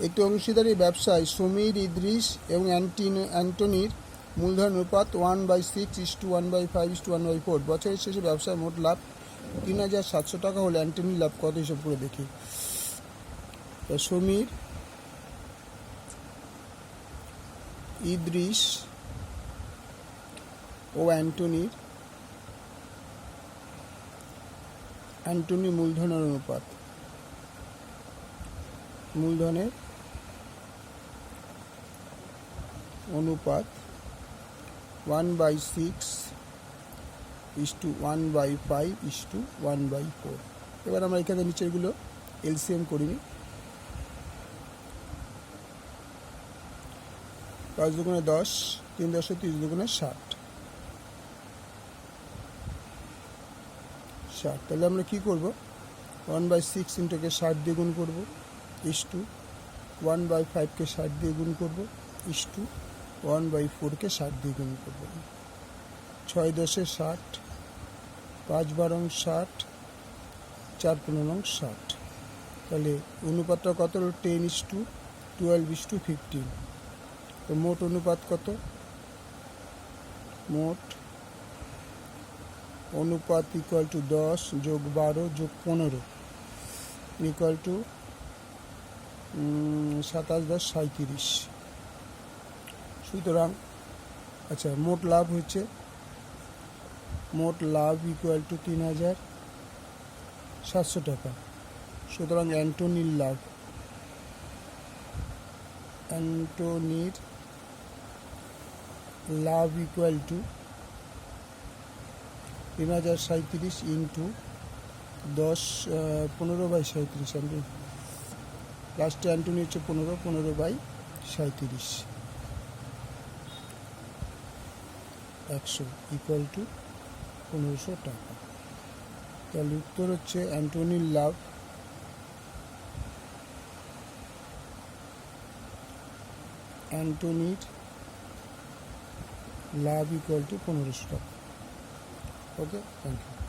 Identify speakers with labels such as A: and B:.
A: একটি অংশীদারি ব্যবসায় সমীর, ইদ্রিস এবং অ্যান্টনির মূলধন অনুপাত 1/6:1/5:1/4। বছরের শেষে ব্যবসায় মোট লাভ 3,700 টাকা হলে অ্যান্টনির লাভ কত হিসাব করে দেখি। সমীর, ইদ্রিস ও অ্যান্টনি মূলধনের অনুপাত, মূলধনের অনুপাত 1/6:1/5:1/4। এবার আমরা এখানে নিচেরগুলো এলসিএম করিনি। 5 দুগুণে 10, 3 10 30 দুগুণে 60। তাহলে আমরা কি করব, 1/6 ইন্টুকে 60 দিয়ে গুণ করবো, ইস্টু 1/5কে 60 দিয়ে গুণ করবো, ইস্টু 1/4কে 60 দিয়ে গুণ করবো। 6 10 60, 5 12 60, 4 15 60। তাহলে অনুপাতটা কত হলো 10:12:15। তো মোট অনুপাত কত, মোট অনুপাত ইকুয়াল টু 10 যোগ 12 যোগ 15 ইকুয়াল টু 27 10 37। সুতরাং আচ্ছা, মোট লাভ হচ্ছে, মোট লাভ ইকুয়াল টু 3,700 টাকা। সুতরাং অ্যান্টনির লাভ ইকুয়াল টু 3,037 ইন্টু 15/37। লাস্টে অ্যান্টনি হচ্ছে 15/37 100 ইকুয়াল টু 1500 টাকা। তাহলে উত্তর হচ্ছে অ্যান্টনির লাভ ইকুয়াল টু 1500 টাকা। ওকে, থ্যাংক ইউ।